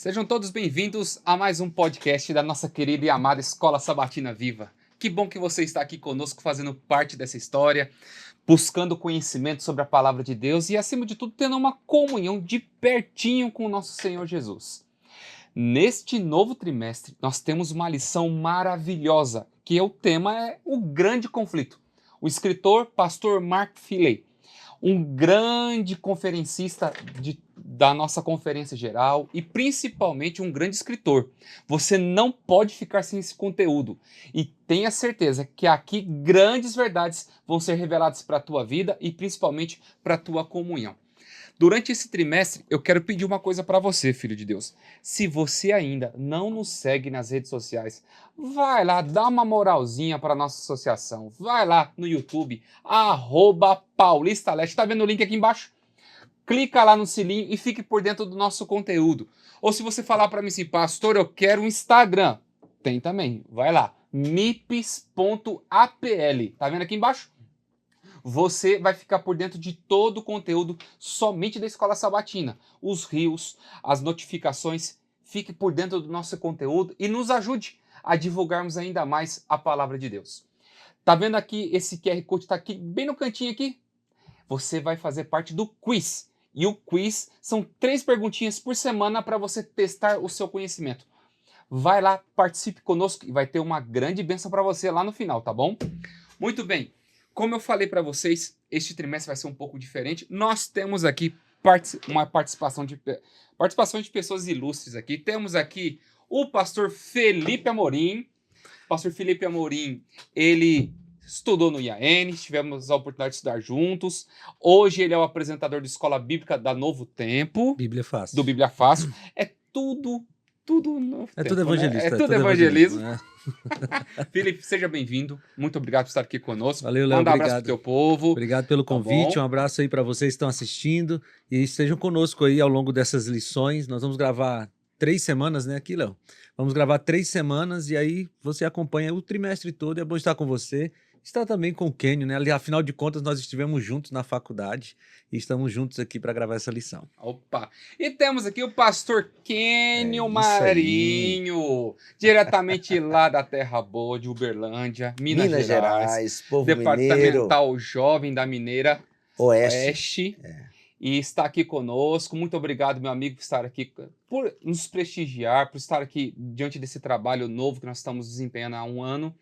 Sejam todos bem-vindos a mais um podcast da nossa querida e amada Escola Sabatina Viva. Que bom que você está aqui conosco fazendo parte dessa história, buscando conhecimento sobre a palavra de Deus e, acima de tudo, tendo uma comunhão de pertinho com o nosso Senhor Jesus. Neste novo trimestre, nós temos uma lição maravilhosa, que o tema é o grande conflito. O escritor, pastor Mark Filey, um grande conferencista da nossa conferência geral e principalmente um grande escritor. Você não pode ficar sem esse conteúdo e tenha certeza que aqui grandes verdades vão ser reveladas para a tua vida e principalmente para a tua comunhão. Durante esse trimestre, eu quero pedir uma coisa para você, filho de Deus. Se você ainda não nos segue nas redes sociais, vai lá, dá uma moralzinha para a nossa associação. Vai lá no YouTube, @PaulistaLeste. Tá vendo o link aqui embaixo? Clica lá no sininho e fique por dentro do nosso conteúdo. Ou se você falar para mim assim, pastor, eu quero um Instagram. Tem também, vai lá, mips.apl. Tá vendo aqui embaixo? Você vai ficar por dentro de todo o conteúdo somente da Escola Sabatina. Os reels, as notificações, fique por dentro do nosso conteúdo e nos ajude a divulgarmos ainda mais a palavra de Deus. Tá vendo aqui, esse QR Code está aqui, bem no cantinho aqui? Você vai fazer parte do quiz. E o quiz são 3 perguntinhas por semana para você testar o seu conhecimento. Vai lá, participe conosco e vai ter uma grande bênção para você lá no final, tá bom? Muito bem. Como eu falei para vocês, este trimestre vai ser um pouco diferente. Nós temos aqui uma participação de pessoas ilustres aqui. Temos aqui o pastor Felipe Amorim. O pastor Felipe Amorim, ele estudou no IAN, tivemos a oportunidade de estudar juntos. Hoje ele é o apresentador da Escola Bíblica da Novo Tempo. Bíblia Fácil. Do Bíblia Fácil. É tudo novo tempo, tudo evangelista. Né? É tudo evangelismo. Né? Felipe, seja bem-vindo. Muito obrigado por estar aqui conosco. Valeu, Léo. Manda um abraço pro teu povo. Obrigado pelo convite. Um abraço aí para vocês que estão assistindo. E estejam conosco aí ao longo dessas lições. Nós vamos gravar 3 semanas, né, aqui, Léo? Vamos gravar 3 semanas e aí você acompanha o trimestre todo. É bom estar com você. Está também com o Kênio, né? Ali, afinal de contas, nós estivemos juntos na faculdade e estamos juntos aqui para gravar essa lição. Opa! E temos aqui o pastor Kênio Marinho, diretamente lá da Terra Boa, de Uberlândia, Minas Gerais, povo departamental mineiro. Jovem da Mineira Oeste. E está aqui conosco. Muito obrigado, meu amigo, por estar aqui, por nos prestigiar, por estar aqui diante desse trabalho novo que nós estamos desempenhando há um ano.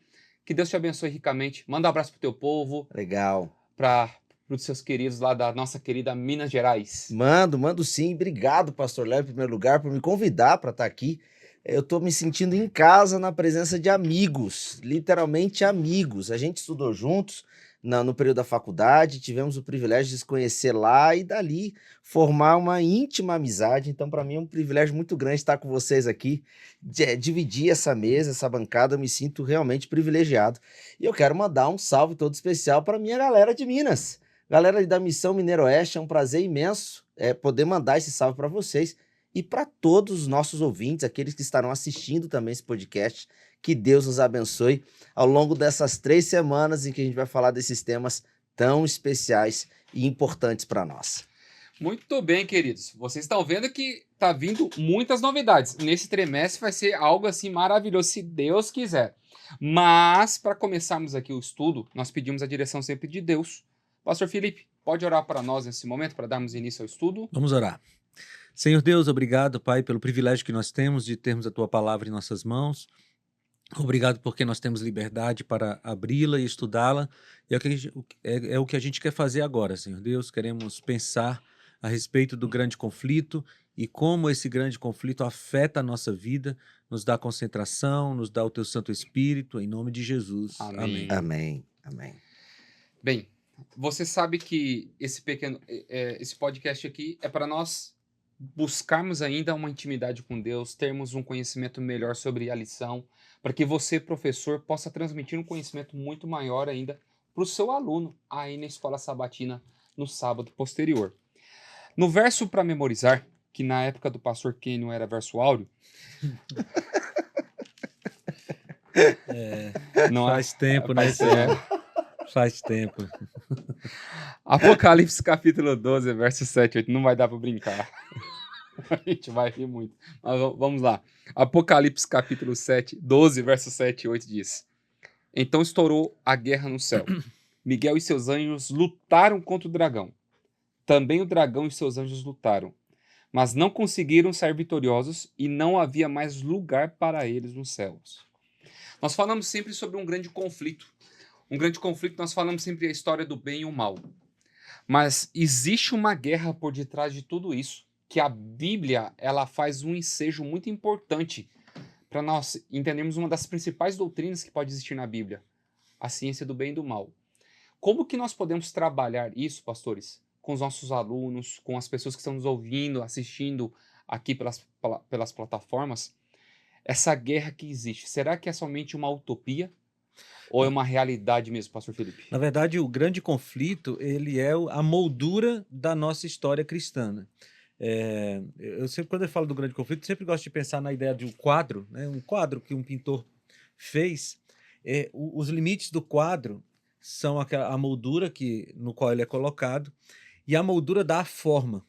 Que Deus te abençoe ricamente. Manda um abraço pro teu povo. Legal. Para os seus queridos lá da nossa querida Minas Gerais. Mando sim. Obrigado, pastor Léo, em primeiro lugar, por me convidar para estar aqui. Eu estou me sentindo em casa na presença de amigos, literalmente amigos. A gente estudou juntos no período da faculdade, tivemos o privilégio de se conhecer lá e dali formar uma íntima amizade. Então, para mim é um privilégio muito grande estar com vocês aqui, dividir essa mesa, essa bancada. Eu me sinto realmente privilegiado. E eu quero mandar um salve todo especial para minha galera de Minas. Galera da Missão Mineiro Oeste, é um prazer imenso poder mandar esse salve para vocês e para todos os nossos ouvintes, aqueles que estarão assistindo também esse podcast. Que Deus nos abençoe ao longo dessas 3 semanas em que a gente vai falar desses temas tão especiais e importantes para nós. Muito bem, queridos. Vocês estão vendo que tá vindo muitas novidades. Nesse trimestre vai ser algo assim maravilhoso, se Deus quiser. Mas, para começarmos aqui o estudo, nós pedimos a direção sempre de Deus. Pastor Felipe, pode orar para nós nesse momento, para darmos início ao estudo? Vamos orar. Senhor Deus, obrigado, Pai, pelo privilégio que nós temos de termos a Tua palavra em nossas mãos. Obrigado porque nós temos liberdade para abri-la e estudá-la. E é o que a gente quer fazer agora, Senhor Deus. Queremos pensar a respeito do grande conflito e como esse grande conflito afeta a nossa vida, nos dá concentração, nos dá o Teu Santo Espírito, em nome de Jesus. Amém. Amém. Bem, você sabe que esse podcast aqui é para nós buscarmos ainda uma intimidade com Deus, termos um conhecimento melhor sobre a lição, para que você, professor, possa transmitir um conhecimento muito maior ainda para o seu aluno aí na Escola Sabatina no sábado posterior. No verso para memorizar, que na época do pastor Kênio era verso áureo, não faz tempo, né? Faz tempo. Apocalipse capítulo 12, verso 7 e 8, não vai dar para brincar. A gente vai rir muito. Mas vamos lá. Apocalipse capítulo 7, 12, verso 7 e 8 diz: Então estourou a guerra no céu. Miguel e seus anjos lutaram contra o dragão. Também o dragão e seus anjos lutaram, mas não conseguiram sair vitoriosos e não havia mais lugar para eles nos céus. Nós falamos sempre sobre um grande conflito. Um grande conflito, nós falamos sempre a história do bem e o mal. Mas existe uma guerra por detrás de tudo isso, que a Bíblia ela faz um ensejo muito importante para nós entendermos uma das principais doutrinas que pode existir na Bíblia, a ciência do bem e do mal. Como que nós podemos trabalhar isso, pastores, com os nossos alunos, com as pessoas que estão nos ouvindo, assistindo aqui pelas plataformas? Essa guerra que existe, será que é somente uma utopia ou é uma realidade mesmo, pastor Felipe? Na verdade, o grande conflito, ele é a moldura da nossa história cristã, né? Eu sempre, quando eu falo do grande conflito, sempre gosto de pensar na ideia de um quadro, né? Um quadro que um pintor fez. Os limites do quadro são a moldura no qual ele é colocado, e a moldura dá a forma,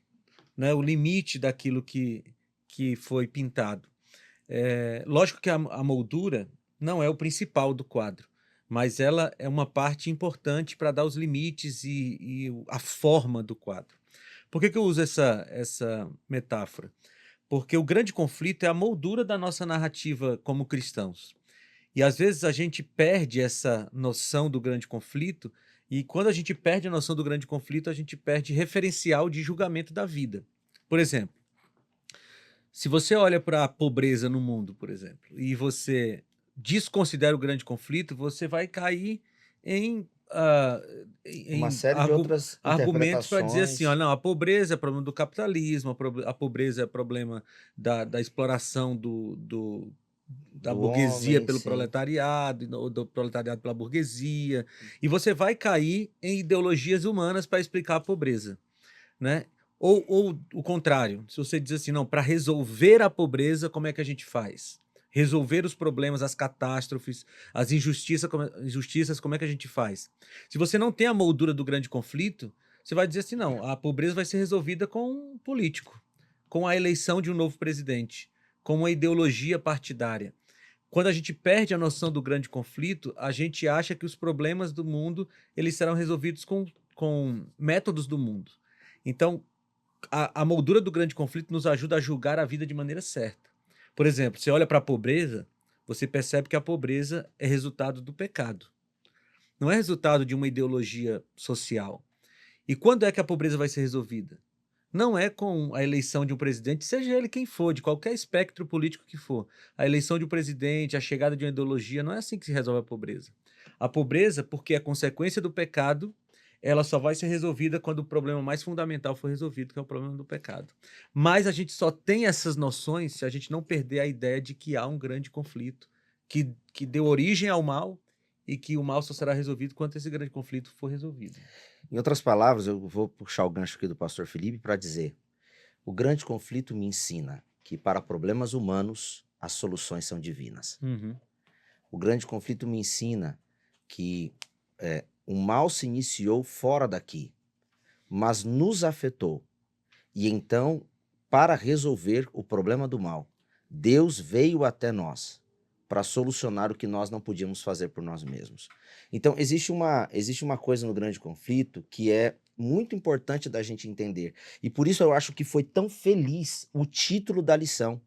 né? O limite daquilo que foi pintado. Lógico que a moldura não é o principal do quadro, mas ela é uma parte importante para dar os limites e a forma do quadro. Por que eu uso essa metáfora? Porque o grande conflito é a moldura da nossa narrativa como cristãos. E às vezes a gente perde essa noção do grande conflito, e quando a gente perde a noção do grande conflito, a gente perde referencial de julgamento da vida. Por exemplo, se você olha para a pobreza no mundo, por exemplo, e você desconsidera o grande conflito, você vai cair em, Uma série de outras argumentos para dizer assim, ó, interpretações. não, a pobreza é problema do capitalismo, a pobreza é problema da exploração da Do burguesia homem, pelo sim. proletariado, ou do proletariado pela burguesia, e você vai cair em ideologias humanas para explicar a pobreza, né? Ou o contrário, se você diz assim, não, para resolver a pobreza, como é que a gente faz? Resolver os problemas, as catástrofes, as injustiças, como é que a gente faz? Se você não tem a moldura do grande conflito, você vai dizer assim, não, a pobreza vai ser resolvida com um político, com a eleição de um novo presidente, com uma ideologia partidária. Quando a gente perde a noção do grande conflito, a gente acha que os problemas do mundo eles serão resolvidos com métodos do mundo. Então, a moldura do grande conflito nos ajuda a julgar a vida de maneira certa. Por exemplo, você olha para a pobreza, você percebe que a pobreza é resultado do pecado. Não é resultado de uma ideologia social. E quando é que a pobreza vai ser resolvida? Não é com a eleição de um presidente, seja ele quem for, de qualquer espectro político que for. A eleição de um presidente, a chegada de uma ideologia, não é assim que se resolve a pobreza. A pobreza, porque é consequência do pecado, ela só vai ser resolvida quando o problema mais fundamental for resolvido, que é o problema do pecado. Mas a gente só tem essas noções se a gente não perder a ideia de que há um grande conflito, que deu origem ao mal e que o mal só será resolvido quando esse grande conflito for resolvido. Em outras palavras, eu vou puxar o gancho aqui do pastor Felipe para dizer: o grande conflito me ensina que para problemas humanos as soluções são divinas. Uhum. O grande conflito me ensina que o mal se iniciou fora daqui, mas nos afetou. E então, para resolver o problema do mal, Deus veio até nós para solucionar o que nós não podíamos fazer por nós mesmos. Então, existe uma coisa no grande conflito que é muito importante da gente entender. E por isso eu acho que foi tão feliz o título da lição.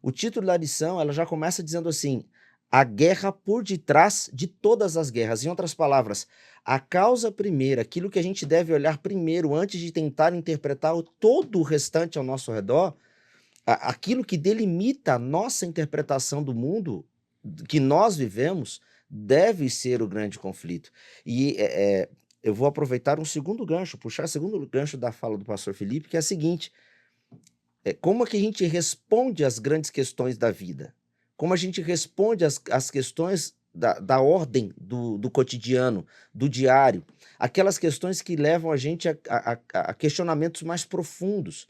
O título da lição, ela já começa dizendo assim: a guerra por detrás de todas as guerras. Em outras palavras, a causa primeira, aquilo que a gente deve olhar primeiro antes de tentar interpretar todo o restante ao nosso redor, aquilo que delimita a nossa interpretação do mundo que nós vivemos, deve ser o grande conflito. E eu vou aproveitar um segundo gancho, puxar o segundo gancho da fala do pastor Felipe, que é a seguinte: como é que a gente responde às grandes questões da vida? Como a gente responde às questões da ordem do cotidiano, do diário, aquelas questões que levam a gente a questionamentos mais profundos.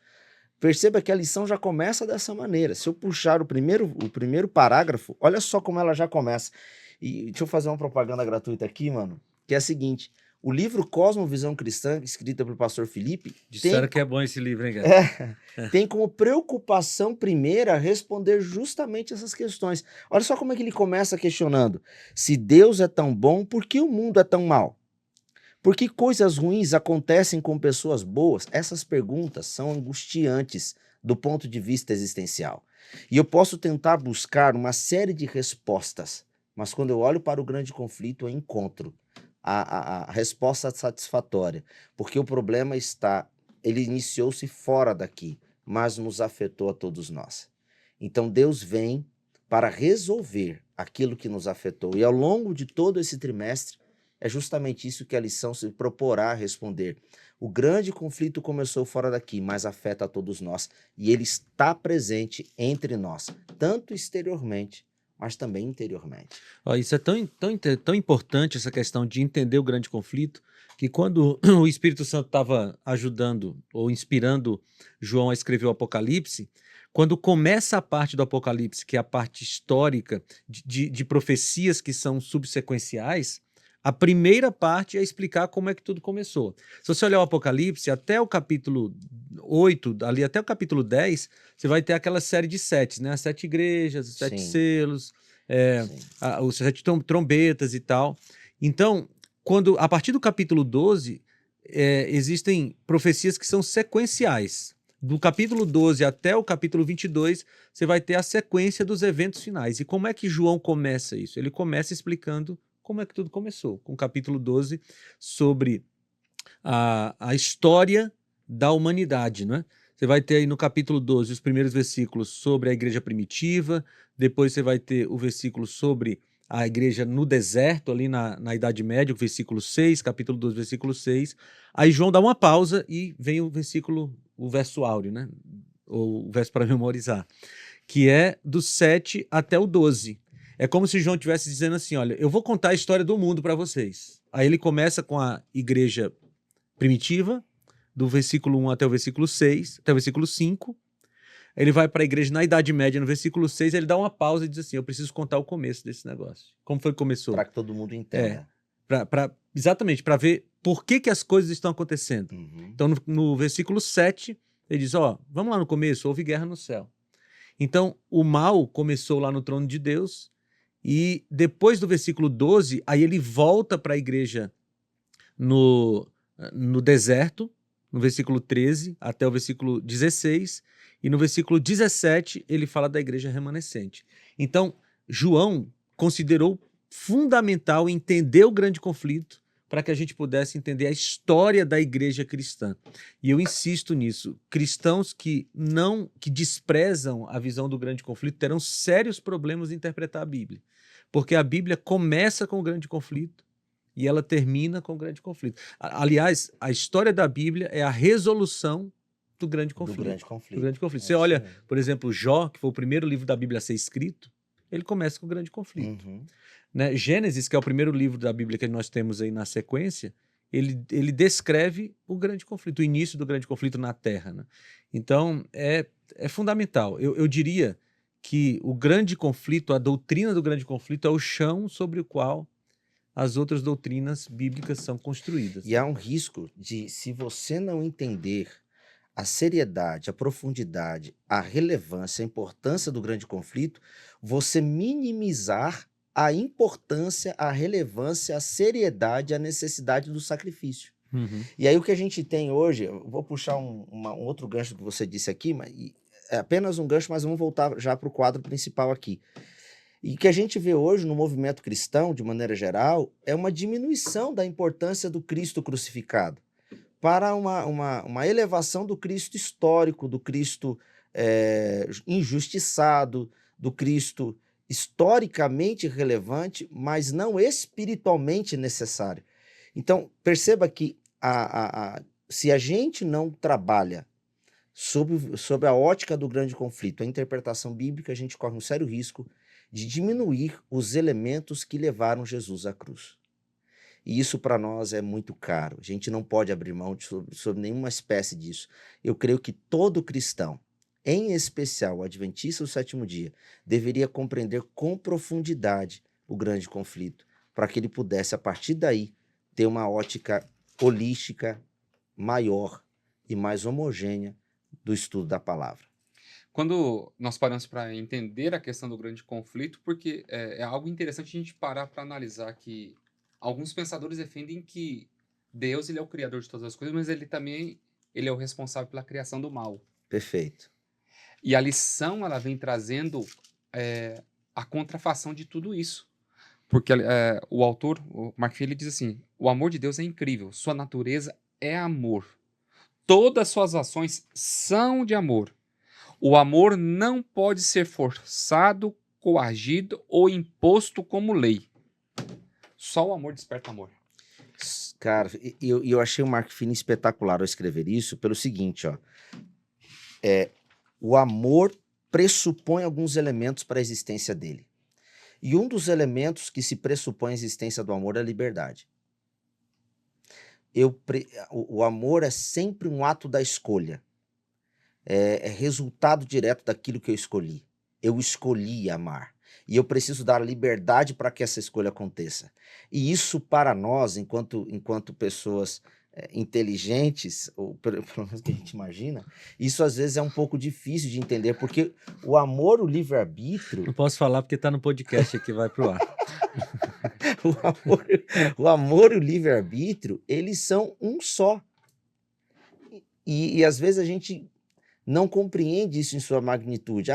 Perceba que a lição já começa dessa maneira. Se eu puxar o primeiro parágrafo, olha só como ela já começa. E deixa eu fazer uma propaganda gratuita aqui, mano, que é a seguinte: O livro Cosmovisão Cristã, escrita pelo pastor Felipe, Disseram que é bom esse livro, hein, cara? tem como preocupação primeira responder justamente essas questões. Olha só como é que ele começa questionando. Se Deus é tão bom, por que o mundo é tão mal? Por que coisas ruins acontecem com pessoas boas? Essas perguntas são angustiantes do ponto de vista existencial. E eu posso tentar buscar uma série de respostas, mas quando eu olho para o grande conflito, eu encontro a resposta satisfatória, porque o problema ele iniciou-se fora daqui, mas nos afetou a todos nós. Então Deus vem para resolver aquilo que nos afetou. E ao longo de todo esse trimestre, é justamente isso que a lição se proporá a responder. O grande conflito começou fora daqui, mas afeta a todos nós. E ele está presente entre nós, tanto exteriormente, mas também interiormente. Ó, isso é tão importante, essa questão de entender o grande conflito, que quando o Espírito Santo estava ajudando ou inspirando João a escrever o Apocalipse, quando começa a parte do Apocalipse, que é a parte histórica de profecias que são subsequenciais, a primeira parte é explicar como é que tudo começou. Se você olhar o Apocalipse, até o capítulo 8, ali até o capítulo 10, você vai ter aquela série de setes, né? As 7 igrejas, os 7 Sim. selos, Sim. os 7 trombetas e tal. Então, a partir do capítulo 12, existem profecias que são sequenciais. Do capítulo 12 até o capítulo 22, você vai ter a sequência dos eventos finais. E como é que João começa isso? Ele começa explicando como é que tudo começou, com o capítulo 12 sobre a história da humanidade, né? Você vai ter aí no capítulo 12 os primeiros versículos sobre a igreja primitiva, depois você vai ter o versículo sobre a igreja no deserto, ali na Idade Média, o versículo 6, capítulo 12, versículo 6. Aí João dá uma pausa e vem o verso áureo, né? Ou o verso para memorizar, que é do 7 até o 12. É como se João estivesse dizendo assim, olha, eu vou contar a história do mundo para vocês. Aí ele começa com a igreja primitiva, do versículo 1 até o versículo 6, até o versículo 5. Ele vai para a igreja na Idade Média, no versículo 6, ele dá uma pausa e diz assim, eu preciso contar o começo desse negócio. Como foi que começou? Para que todo mundo entenda. Exatamente, para ver por que as coisas estão acontecendo. Uhum. Então, no versículo 7, ele diz, vamos lá no começo, houve guerra no céu. Então, o mal começou lá no trono de Deus, e depois do versículo 12, aí ele volta para a igreja no deserto, no versículo 13 até o versículo 16, e no versículo 17 ele fala da igreja remanescente. Então, João considerou fundamental entender o grande conflito para que a gente pudesse entender a história da igreja cristã. E eu insisto nisso, cristãos que desprezam a visão do grande conflito terão sérios problemas em interpretar a Bíblia. Porque a Bíblia começa com o grande conflito e ela termina com o grande conflito. Aliás, a história da Bíblia é a resolução do grande conflito. Do grande conflito. Você olha, por exemplo, Jó, que foi o primeiro livro da Bíblia a ser escrito, ele começa com o grande conflito. Uhum. Né? Gênesis, que é o primeiro livro da Bíblia que nós temos aí na sequência, ele descreve o grande conflito, o início do grande conflito na Terra. Né? Então, é fundamental. Eu diria que o grande conflito, a doutrina do grande conflito é o chão sobre o qual as outras doutrinas bíblicas são construídas. E há um risco de, se você não entender a seriedade, a profundidade, a relevância, a importância do grande conflito, você minimizar a importância, a relevância, a seriedade, a necessidade do sacrifício. Uhum. E aí o que a gente tem hoje, eu vou puxar um outro gancho que você disse aqui, mas é apenas um gancho, mas vamos voltar já para o quadro principal aqui. E o que a gente vê hoje no movimento cristão, de maneira geral, é uma diminuição da importância do Cristo crucificado para uma elevação do Cristo histórico, do Cristo injustiçado, do Cristo historicamente relevante, mas não espiritualmente necessário. Então, perceba que se a gente não trabalha sob a ótica do grande conflito, a interpretação bíblica, a gente corre um sério risco de diminuir os elementos que levaram Jesus à cruz. E isso para nós é muito caro. A gente não pode abrir mão sobre nenhuma espécie disso. Eu creio que todo cristão, em especial o adventista do sétimo dia, deveria compreender com profundidade o grande conflito, para que ele pudesse, a partir daí, ter uma ótica holística maior e mais homogênea do estudo da palavra. Quando nós paramos para entender a questão do grande conflito, porque é algo interessante a gente parar para analisar que alguns pensadores defendem que Deus ele é o criador de todas as coisas, mas ele também ele é o responsável pela criação do mal. Perfeito. E a lição ela vem trazendo a contrafação de tudo isso. Porque o autor, o Mark Phillips, diz assim: o amor de Deus é incrível, sua natureza é amor. Todas as suas ações são de amor. O amor não pode ser forçado, coagido ou imposto como lei. Só o amor desperta amor. Cara, eu achei o Mark Finney espetacular ao escrever isso pelo seguinte, ó. O amor pressupõe alguns elementos para a existência dele. E um dos elementos que se pressupõe a existência do amor é a liberdade. O amor é sempre um ato da escolha. É resultado direto daquilo que eu escolhi. Eu escolhi amar. E eu preciso dar liberdade para que essa escolha aconteça. E isso para nós, enquanto pessoas inteligentes, ou pelo menos que a gente imagina, isso às vezes é um pouco difícil de entender, porque o amor, o livre-arbítrio... Não posso falar porque está no podcast aqui, vai pro ar. o amor e o livre-arbítrio, eles são um só. E às vezes a gente não compreende isso em sua magnitude.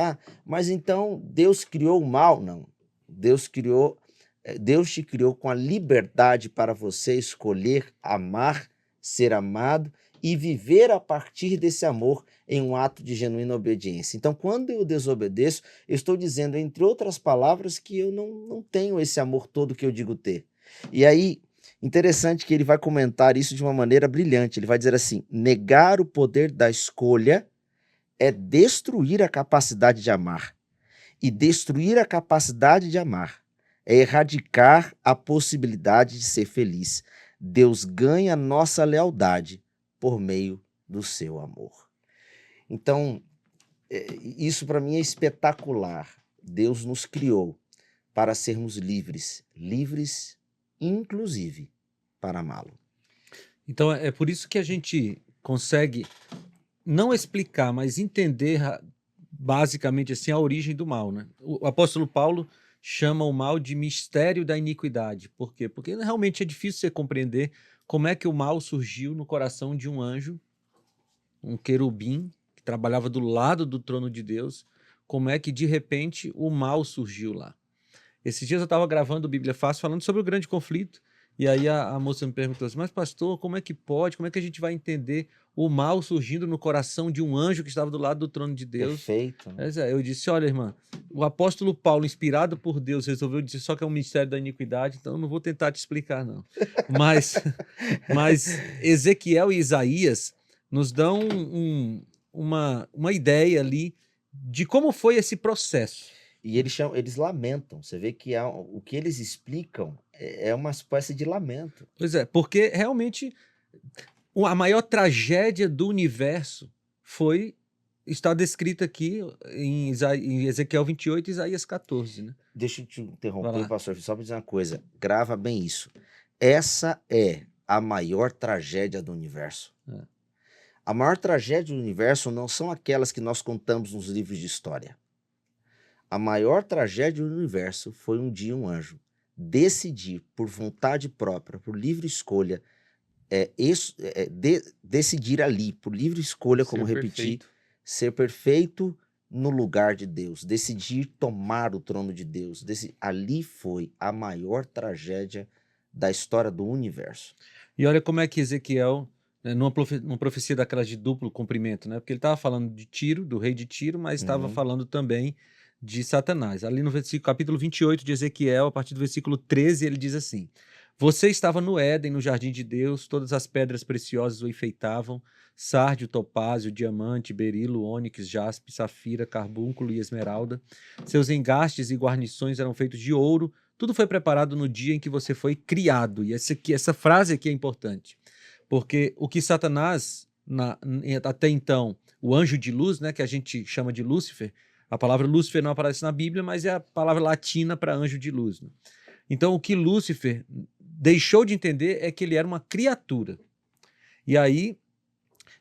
Mas então Deus criou o mal? Não. Deus te criou com a liberdade para você escolher amar, ser amado e viver a partir desse amor em um ato de genuína obediência. Então, quando eu desobedeço, eu estou dizendo, entre outras palavras, que eu não tenho esse amor todo que eu digo ter. E aí, interessante que ele vai comentar isso de uma maneira brilhante. Ele vai dizer assim: negar o poder da escolha é destruir a capacidade de amar. E destruir a capacidade de amar é erradicar a possibilidade de ser feliz. Deus ganha nossa lealdade por meio do seu amor. Então, isso para mim é espetacular. Deus nos criou para sermos livres, livres inclusive para amá-lo. Então é por isso que a gente consegue não explicar, mas entender basicamente assim a origem do mal, né? O apóstolo Paulo chama o mal de mistério da iniquidade. Por quê? Porque realmente é difícil você compreender como é que o mal surgiu no coração de um anjo, um querubim, que trabalhava do lado do trono de Deus. Como é que, de repente, o mal surgiu lá? Esses dias eu estava gravando o Bíblia Fácil falando sobre o grande conflito. E aí a moça me perguntou assim: mas pastor, como é que pode? Como é que a gente vai entender o mal surgindo no coração de um anjo que estava do lado do trono de Deus? Perfeito. Né? Eu disse: olha, irmã, o apóstolo Paulo, inspirado por Deus, resolveu dizer só que é um mistério da iniquidade, então eu não vou tentar te explicar, não. Mas Ezequiel e Isaías nos dão uma ideia ali de como foi esse processo. E eles lamentam. Você vê que o que eles explicam é uma espécie de lamento. Pois é, porque realmente a maior tragédia do universo está descrita aqui em Ezequiel 28 e Isaías 14. Né? Deixa eu te interromper, pastor, só para dizer uma coisa. Grava bem isso. Essa é a maior tragédia do universo. A maior tragédia do universo não são aquelas que nós contamos nos livros de história. A maior tragédia do universo foi um dia um anjo decidir, por vontade própria, por livre escolha, decidir ali, por livre escolha, como repetir, ser perfeito no lugar de Deus, decidir tomar o trono de Deus. Ali foi a maior tragédia da história do universo. E olha como é que Ezequiel, numa profecia daquelas de duplo cumprimento, né? Porque ele estava falando de Tiro, do rei de Tiro, mas estava falando também de Satanás. Ali no capítulo 28 de Ezequiel, a partir do versículo 13, ele diz assim: você estava no Éden, no jardim de Deus, todas as pedras preciosas o enfeitavam, sárdio, topázio, diamante, berilo, ônix, jaspe, safira, carbúnculo e esmeralda. Seus engastes e guarnições eram feitos de ouro. Tudo foi preparado no dia em que você foi criado. E essa frase aqui é importante, porque o que Satanás, até então, o anjo de luz, né, que a gente chama de Lúcifer, a palavra Lúcifer não aparece na Bíblia, mas é a palavra latina para anjo de luz. Né? Então, o que Lúcifer deixou de entender é que ele era uma criatura. E aí,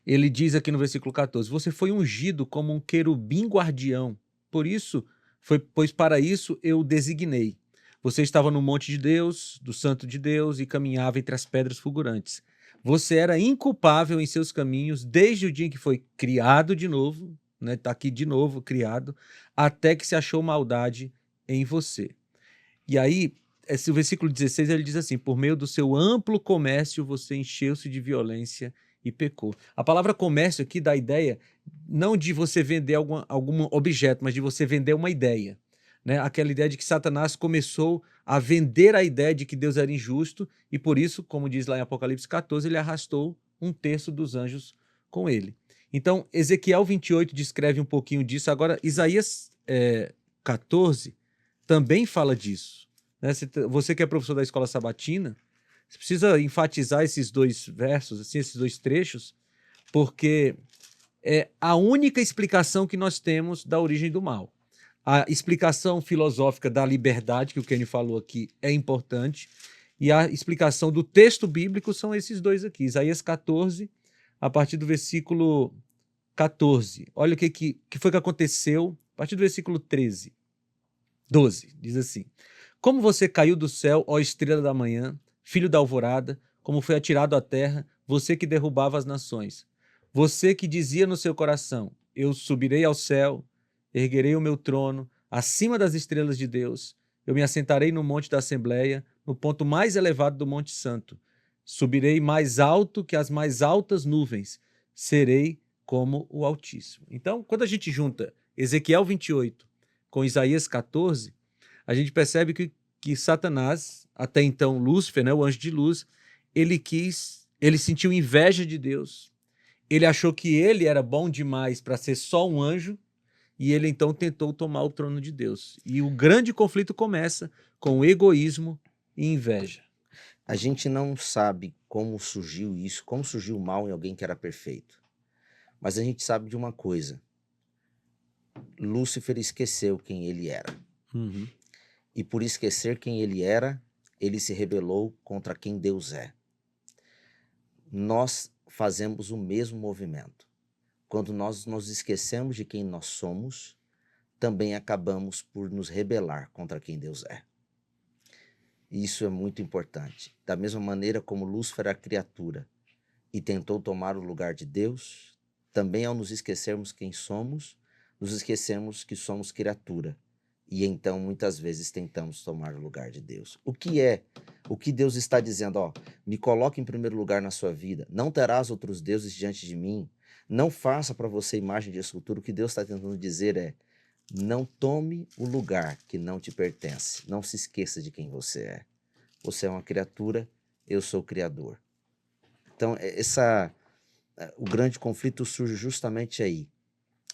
ele diz aqui no versículo 14, você foi ungido como um querubim guardião, pois para isso eu o designei. Você estava no monte de Deus, do santo de Deus, e caminhava entre as pedras fulgurantes. Você era inculpável em seus caminhos desde o dia em que foi criado de novo, né? Está aqui de novo, criado, até que se achou maldade em você. E aí, o versículo 16, ele diz assim, por meio do seu amplo comércio, você encheu-se de violência e pecou. A palavra comércio aqui dá a ideia não de você vender algum objeto, mas de você vender uma ideia. Né? Aquela ideia de que Satanás começou a vender a ideia de que Deus era injusto e por isso, como diz lá em Apocalipse 14, ele arrastou 1/3 dos anjos com ele. Então, Ezequiel 28 descreve um pouquinho disso. Agora, Isaías 14 também fala disso. Né? Você que é professor da escola sabatina, você precisa enfatizar esses 2 versos, assim, esses 2 trechos, porque é a única explicação que nós temos da origem do mal. A explicação filosófica da liberdade, que o Kenny falou aqui, é importante, e a explicação do texto bíblico são esses 2 aqui. Isaías 14, a partir do versículo 14. Olha o que foi que aconteceu a partir do versículo 12, diz assim, como você caiu do céu, ó estrela da manhã, filho da alvorada, como foi atirado à terra, você que derrubava as nações. Você que dizia no seu coração, eu subirei ao céu, erguerei o meu trono, acima das estrelas de Deus, eu me assentarei no monte da Assembleia, no ponto mais elevado do Monte Santo. Subirei mais alto que as mais altas nuvens, serei como o Altíssimo. Então, quando a gente junta Ezequiel 28 com Isaías 14, a gente percebe que Satanás, até então Lúcifer, né, o anjo de luz, ele sentiu inveja de Deus, ele achou que ele era bom demais para ser só um anjo, e ele então tentou tomar o trono de Deus. E o grande conflito começa com egoísmo e inveja. A gente não sabe como surgiu isso, como surgiu o mal em alguém que era perfeito. Mas a gente sabe de uma coisa. Lúcifer esqueceu quem ele era. Uhum. E por esquecer quem ele era, ele se rebelou contra quem Deus é. Nós fazemos o mesmo movimento. Quando nós nos esquecemos de quem nós somos, também acabamos por nos rebelar contra quem Deus é. Isso é muito importante. Da mesma maneira como Lúcifer era criatura e tentou tomar o lugar de Deus, também ao nos esquecermos quem somos, nos esquecemos que somos criatura. E então, muitas vezes, tentamos tomar o lugar de Deus. O que Deus está dizendo? Ó, me coloque em primeiro lugar na sua vida. Não terás outros deuses diante de mim. Não faça para você imagem de escultura. O que Deus está tentando dizer é, não tome o lugar que não te pertence. Não se esqueça de quem você é. Você é uma criatura, eu sou o Criador. Então, o grande conflito surge justamente aí.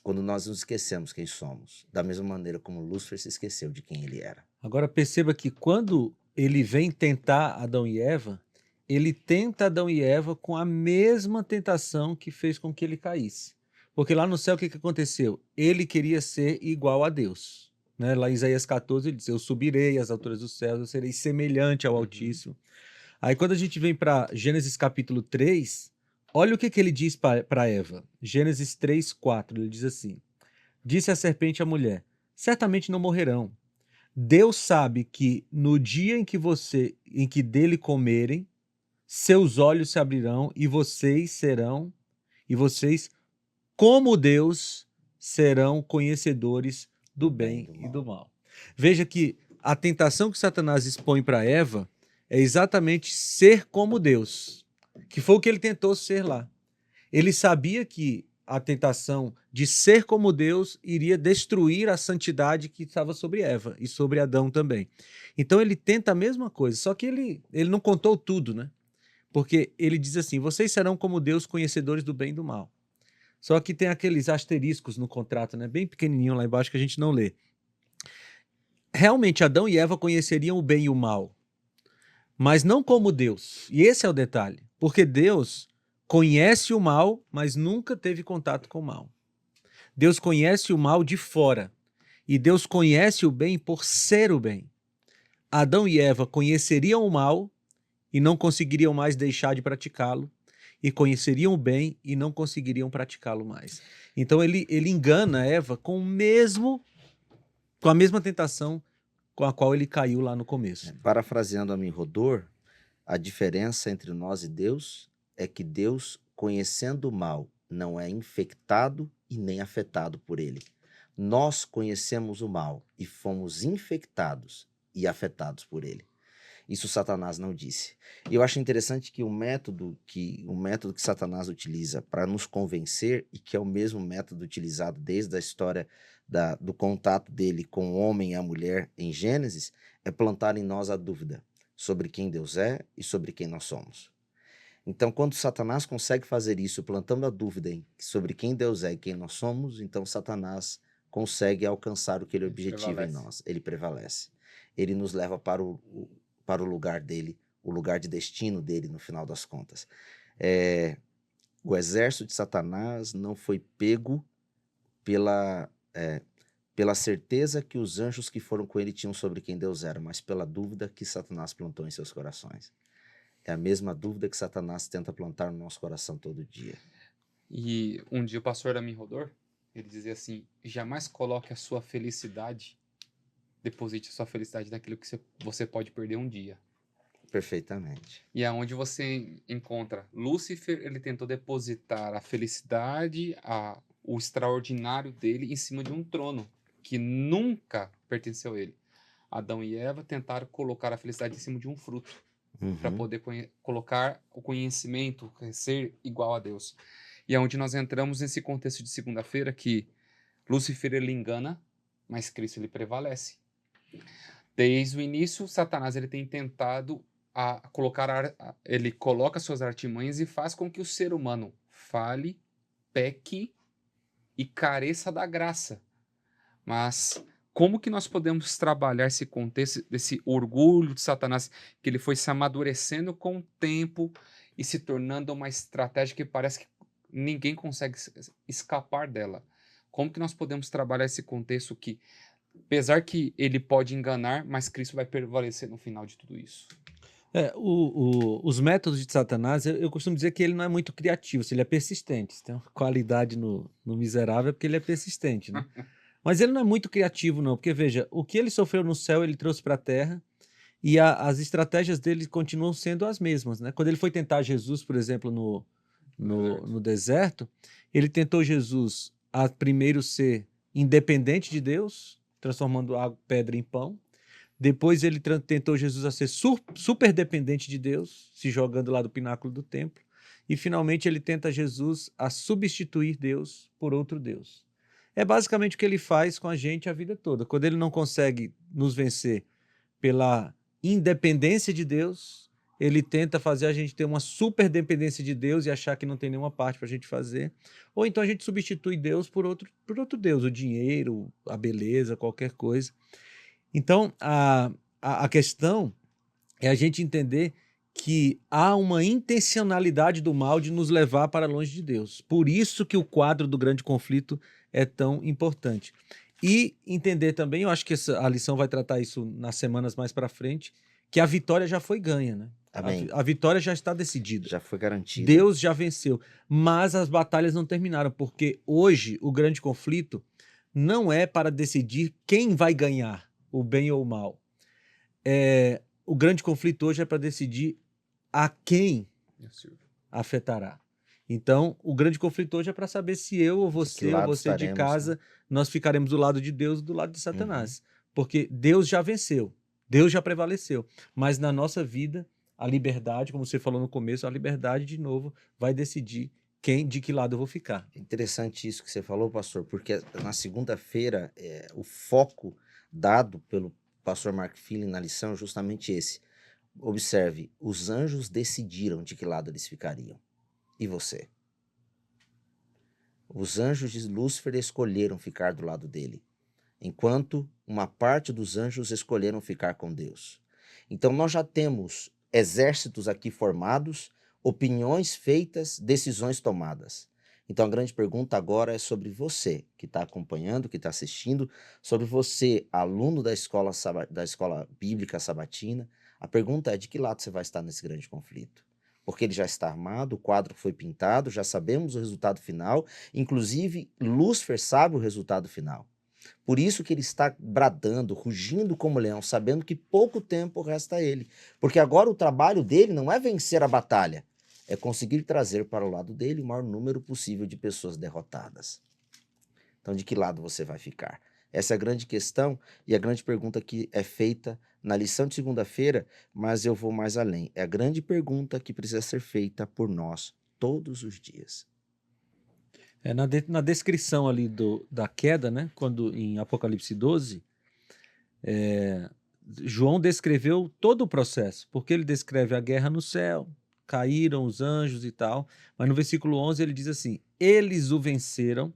Quando nós nos esquecemos quem somos, da mesma maneira como Lúcifer se esqueceu de quem ele era. Agora perceba que quando ele vem tentar Adão e Eva, ele tenta Adão e Eva com a mesma tentação que fez com que ele caísse. Porque lá no céu o que aconteceu? Ele queria ser igual a Deus. Né? Lá em Isaías 14 ele diz, eu subirei às alturas dos céus, eu serei semelhante ao Altíssimo. Aí quando a gente vem para Gênesis capítulo 3, olha o que ele diz para Eva. Gênesis 3:4, ele diz assim, disse a serpente à mulher, certamente não morrerão. Deus sabe que no dia em que dele comerem, seus olhos se abrirão e vocês, como Deus, serão conhecedores do bem e do mal. Veja que a tentação que Satanás expõe para Eva é exatamente ser como Deus, que foi o que ele tentou ser lá. Ele sabia que a tentação de ser como Deus iria destruir a santidade que estava sobre Eva e sobre Adão também. Então ele tenta a mesma coisa, só que ele não contou tudo, né? Porque ele diz assim, vocês serão como Deus, conhecedores do bem e do mal. Só que tem aqueles asteriscos no contrato, né? Bem pequenininho lá embaixo que a gente não lê. Realmente Adão e Eva conheceriam o bem e o mal, mas não como Deus. E esse é o detalhe, porque Deus conhece o mal, mas nunca teve contato com o mal. Deus conhece o mal de fora, e Deus conhece o bem por ser o bem. Adão e Eva conheceriam o mal e não conseguiriam mais deixar de praticá-lo, e conheceriam o bem e não conseguiriam praticá-lo mais. Então ele engana Eva com a mesma tentação com a qual ele caiu lá no começo. Parafraseando a mim, Rodor, a diferença entre nós e Deus é que Deus, conhecendo o mal, não é infectado e nem afetado por ele. Nós conhecemos o mal e fomos infectados e afetados por ele. Isso Satanás não disse. E eu acho interessante que o método que Satanás utiliza para nos convencer, e que é o mesmo método utilizado desde a história do contato dele com o homem e a mulher em Gênesis, é plantar em nós a dúvida sobre quem Deus é e sobre quem nós somos. Então, quando Satanás consegue fazer isso, plantando a dúvida sobre quem Deus é e quem nós somos, então Satanás consegue alcançar o que ele objetiva em nós. Ele prevalece. Ele nos leva para o lugar dele, o lugar de destino dele, no final das contas. O exército de Satanás não foi pego pela certeza que os anjos que foram com ele tinham sobre quem Deus era, mas pela dúvida que Satanás plantou em seus corações. É a mesma dúvida que Satanás tenta plantar no nosso coração todo dia. E um dia o pastor Amin Rodor, ele dizia assim: jamais coloque a sua felicidade, deposite a sua felicidade naquilo que você pode perder um dia. Perfeitamente. E é onde você encontra Lúcifer, ele tentou depositar a felicidade, o extraordinário dele em cima de um trono que nunca pertenceu a ele. Adão e Eva tentaram colocar a felicidade em cima de um fruto, para poder colocar o conhecimento, ser igual a Deus. E é onde nós entramos nesse contexto de segunda-feira, que Lúcifer ele engana, mas Cristo ele prevalece. Desde o início, Satanás ele tem tentado ele coloca suas artimanhas e faz com que o ser humano fale, peque e careça da graça. Mas como que nós podemos trabalhar esse contexto desse orgulho de Satanás, que ele foi se amadurecendo com o tempo e se tornando uma estratégia que parece que ninguém consegue escapar dela? Como que nós podemos trabalhar esse contexto que, apesar que ele pode enganar, mas Cristo vai prevalecer no final de tudo isso? Os métodos de Satanás, eu costumo dizer que ele não é muito criativo, ele é persistente. Tem uma qualidade no miserável, porque ele é persistente, né? Mas ele não é muito criativo, não, porque veja, o que ele sofreu no céu, ele trouxe para a terra, e as estratégias dele continuam sendo as mesmas, né? Quando ele foi tentar Jesus, por exemplo, no deserto, ele tentou Jesus a primeiro ser independente de Deus, transformando água, pedra em pão. Depois ele tentou Jesus a ser super dependente de Deus, se jogando lá do pináculo do templo. E finalmente ele tenta Jesus a substituir Deus por outro Deus. É basicamente o que ele faz com a gente a vida toda. Quando ele não consegue nos vencer pela independência de Deus, ele tenta fazer a gente ter uma super dependência de Deus e achar que não tem nenhuma parte para a gente fazer. Ou então a gente substitui Deus por outro Deus, o dinheiro, a beleza, qualquer coisa. Então, a questão é a gente entender que há uma intencionalidade do mal de nos levar para longe de Deus. Por isso que o quadro do grande conflito é tão importante. E entender também, eu acho que a lição vai tratar isso nas semanas mais para frente, que a vitória já foi ganha, né? Amém. A vitória já está decidida. Já foi garantida. Deus já venceu. Mas as batalhas não terminaram, porque hoje o grande conflito não é para decidir quem vai ganhar, o bem ou o mal. O grande conflito hoje é para decidir a quem afetará. Então, o grande conflito hoje é para saber se eu ou você de casa, nós ficaremos do lado de Deus ou do lado de Satanás. Porque Deus já venceu, Deus já prevaleceu. Mas na nossa vida, a liberdade, como você falou no começo, a liberdade, de novo, vai decidir de que lado eu vou ficar. Interessante isso que você falou, pastor, porque na segunda-feira, o foco dado pelo pastor Mark Feeling na lição é justamente esse. Observe, os anjos decidiram de que lado eles ficariam. E você? Os anjos de Lúcifer escolheram ficar do lado dele, enquanto uma parte dos anjos escolheram ficar com Deus. Então nós já temos exércitos aqui formados, opiniões feitas, decisões tomadas. Então a grande pergunta agora é sobre você que está acompanhando, que está assistindo, sobre você, aluno da escola bíblica sabatina, A pergunta é de que lado você vai estar nesse grande conflito? Porque ele já está armado, o quadro foi pintado, já sabemos o resultado final, inclusive Lúcifer sabe o resultado final. Por isso que ele está bradando, rugindo como leão, sabendo que pouco tempo resta a ele. Porque agora o trabalho dele não é vencer a batalha, é conseguir trazer para o lado dele o maior número possível de pessoas derrotadas. Então, de que lado você vai ficar? Essa é a grande questão e a grande pergunta que é feita na lição de segunda-feira, mas eu vou mais além. É a grande pergunta que precisa ser feita por nós todos os dias. Na descrição ali da queda, né? Quando em Apocalipse 12, João descreveu todo o processo, porque ele descreve a guerra no céu, caíram os anjos e tal, mas no versículo 11 ele diz assim: eles o venceram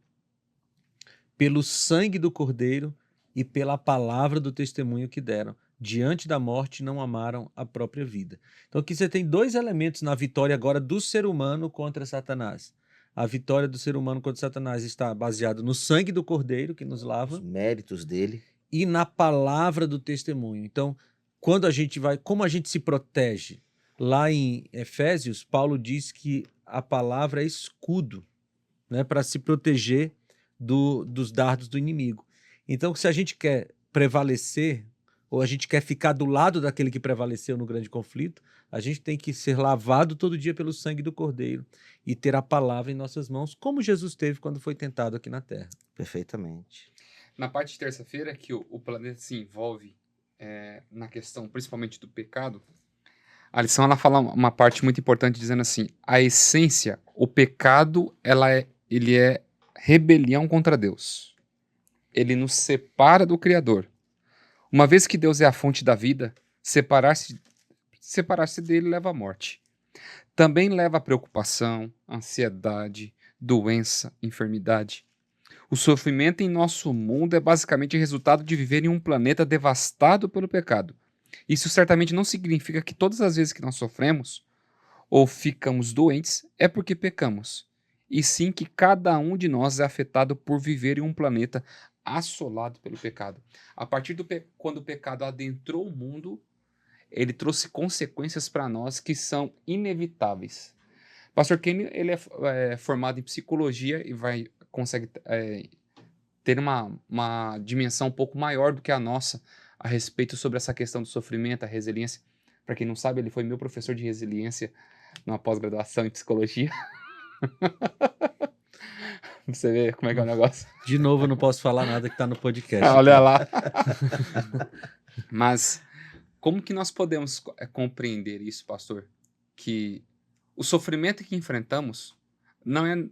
pelo sangue do Cordeiro e pela palavra do testemunho que deram. Diante da morte não amaram a própria vida. Então aqui você tem dois elementos na vitória agora do ser humano contra Satanás. A vitória do ser humano contra Satanás está baseada no sangue do Cordeiro que nos lava Os méritos dele. e na palavra do testemunho. Então, como a gente se protege? Lá em Efésios, Paulo diz que a palavra é escudo, né, para se proteger dos dardos do inimigo. Então, se a gente quer prevalecer, ou a gente quer ficar do lado daquele que prevaleceu no grande conflito, a gente tem que ser lavado todo dia pelo sangue do Cordeiro e ter a palavra em nossas mãos, como Jesus teve quando foi tentado aqui na Terra. Perfeitamente. Na parte de terça-feira, que o planeta se envolve na questão principalmente do pecado, a lição ela fala uma parte muito importante dizendo assim: a essência, o pecado, ele é rebelião contra Deus. Ele nos separa do Criador. Uma vez que Deus é a fonte da vida, separar-se dele leva à morte. Também leva a preocupação, ansiedade, doença, enfermidade. O sofrimento em nosso mundo é basicamente resultado de viver em um planeta devastado pelo pecado. Isso certamente não significa que todas as vezes que nós sofremos ou ficamos doentes é porque pecamos, e sim que cada um de nós é afetado por viver em um planeta assolado pelo pecado. A partir quando o pecado adentrou o mundo, ele trouxe consequências para nós que são inevitáveis. Pastor Kenny, ele é formado em psicologia e consegue ter uma dimensão um pouco maior do que a nossa a respeito sobre essa questão do sofrimento, a resiliência. Para quem não sabe, ele foi meu professor de resiliência numa pós-graduação em psicologia. Você vê como é que é o negócio. De novo, eu não posso falar nada que está no podcast. Olha lá. Mas como que nós podemos compreender isso, pastor? Que o sofrimento que enfrentamos não é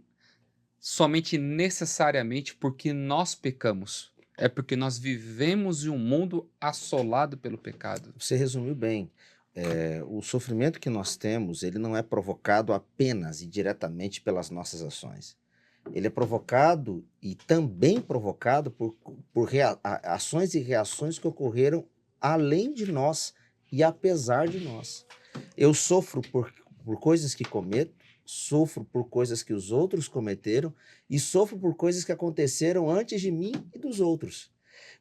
somente necessariamente porque nós pecamos. É porque nós vivemos em um mundo assolado pelo pecado. Você resumiu bem. O sofrimento que nós temos, ele não é provocado apenas e diretamente pelas nossas ações. Ele é provocado e também provocado por ações e reações que ocorreram além de nós e apesar de nós. Eu sofro por coisas que cometo, sofro por coisas que os outros cometeram e sofro por coisas que aconteceram antes de mim e dos outros.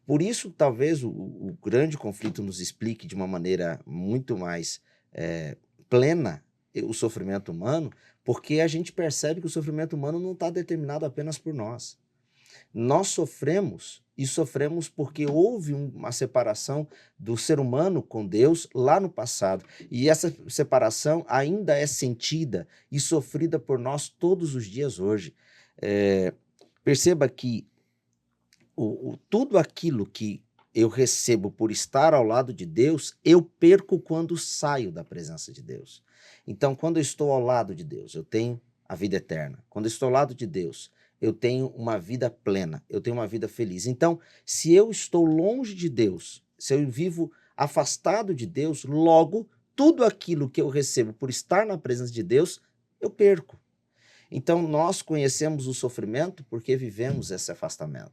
Por isso, talvez o grande conflito nos explique de uma maneira muito mais plena o sofrimento humano, porque a gente percebe que o sofrimento humano não está determinado apenas por nós. Nós sofremos e sofremos porque houve uma separação do ser humano com Deus lá no passado. E essa separação ainda é sentida e sofrida por nós todos os dias hoje. Perceba que tudo aquilo que eu recebo por estar ao lado de Deus, eu perco quando saio da presença de Deus. Então, quando eu estou ao lado de Deus, eu tenho a vida eterna. Quando eu estou ao lado de Deus, eu tenho uma vida plena, eu tenho uma vida feliz. Então, se eu estou longe de Deus, se eu vivo afastado de Deus, logo, tudo aquilo que eu recebo por estar na presença de Deus, eu perco. Então, nós conhecemos o sofrimento porque vivemos esse afastamento.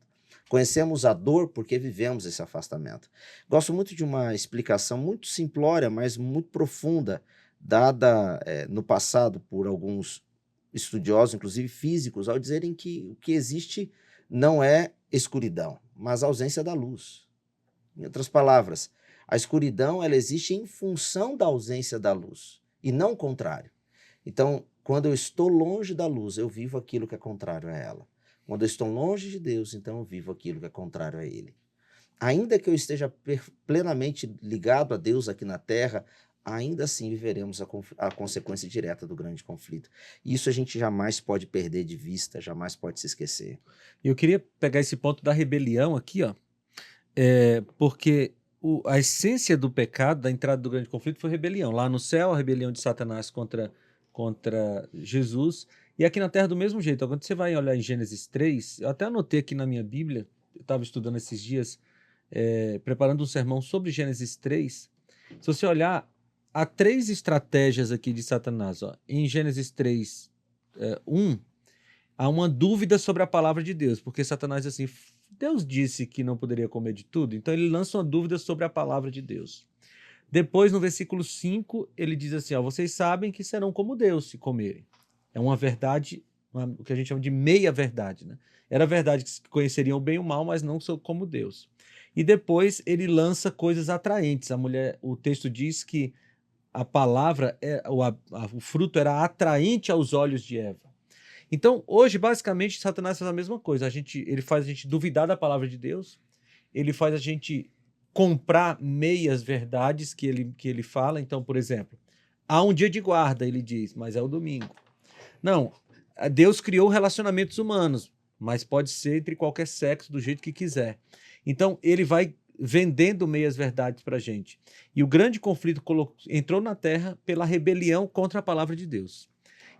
Conhecemos a dor porque vivemos esse afastamento. Gosto muito de uma explicação muito simplória, mas muito profunda, dada no passado por alguns estudiosos, inclusive físicos, ao dizerem que o que existe não é escuridão, mas ausência da luz. Em outras palavras, A escuridão, ela existe em função da ausência da luz, e não o contrário. Então, quando eu estou longe da luz, eu vivo aquilo que é contrário a ela. Quando eu estou longe de Deus, então eu vivo aquilo que é contrário a Ele. Ainda que eu esteja plenamente ligado a Deus aqui na Terra, ainda assim viveremos a consequência direta do grande conflito. E isso a gente jamais pode perder de vista, jamais pode se esquecer. E eu queria pegar esse ponto da rebelião aqui, ó, porque a essência do pecado, da entrada do grande conflito, foi rebelião. Lá no céu, a rebelião de Satanás contra Jesus, e aqui na terra do mesmo jeito. Quando você vai olhar em Gênesis 3, eu até anotei aqui na minha Bíblia, eu estava estudando esses dias, preparando um sermão sobre Gênesis 3. Se você olhar, há 3 estratégias aqui de Satanás. Ó. Em Gênesis 3, 1, há uma dúvida sobre a palavra de Deus, porque Satanás diz assim, Deus disse que não poderia comer de tudo, então ele lança uma dúvida sobre a palavra de Deus. Depois, no versículo 5, ele diz assim, ó, vocês sabem que serão como Deus se comerem. É uma verdade, o que a gente chama de meia-verdade. Né? Era verdade que conheceriam o bem e o mal, mas não são como Deus. E depois ele lança coisas atraentes. O texto diz que a palavra, o fruto era atraente aos olhos de Eva. Então, hoje, basicamente, Satanás faz a mesma coisa. Ele faz a gente duvidar da palavra de Deus, ele faz a gente comprar meias verdades que ele fala. Então, por exemplo, há um dia de guarda, ele diz, mas é o domingo. Não, Deus criou relacionamentos humanos, mas pode ser entre qualquer sexo, do jeito que quiser. Então, ele vai vendendo meias verdades para a gente. E o grande conflito entrou na Terra pela rebelião contra a palavra de Deus.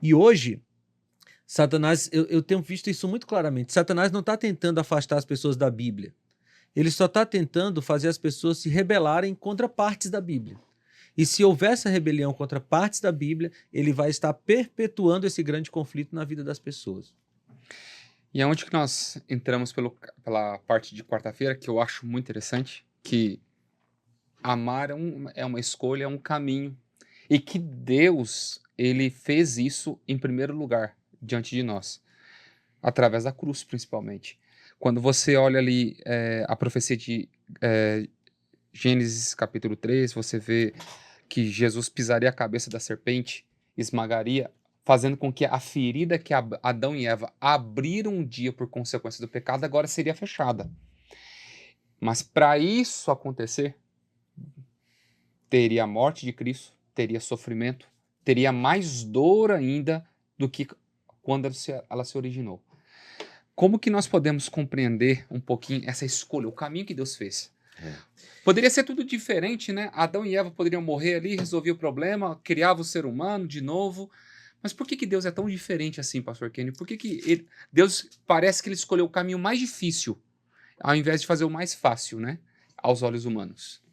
E hoje, Satanás, eu tenho visto isso muito claramente, Satanás não está tentando afastar as pessoas da Bíblia. Ele só está tentando fazer as pessoas se rebelarem contra partes da Bíblia. E se houver essa rebelião contra partes da Bíblia, ele vai estar perpetuando esse grande conflito na vida das pessoas. E é onde que nós entramos pela parte de quarta-feira, que eu acho muito interessante, que amar é uma escolha, é um caminho. E que Deus, ele fez isso em primeiro lugar, diante de nós. Através da cruz, principalmente. Quando você olha ali a profecia de Gênesis capítulo 3, você vê que Jesus pisaria a cabeça da serpente, esmagaria, fazendo com que a ferida que Adão e Eva abriram um dia por consequência do pecado, agora seria fechada. Mas para isso acontecer, teria a morte de Cristo, teria sofrimento, teria mais dor ainda do que quando ela se originou. Como que nós podemos compreender um pouquinho essa escolha, o caminho que Deus fez? Poderia ser tudo diferente, né? Adão e Eva poderiam morrer ali, resolver o problema, criava o ser humano de novo. Mas por que Deus é tão diferente assim, pastor Kenny? Por que Deus parece que ele escolheu o caminho mais difícil, ao invés de fazer o mais fácil, né? Aos olhos humanos.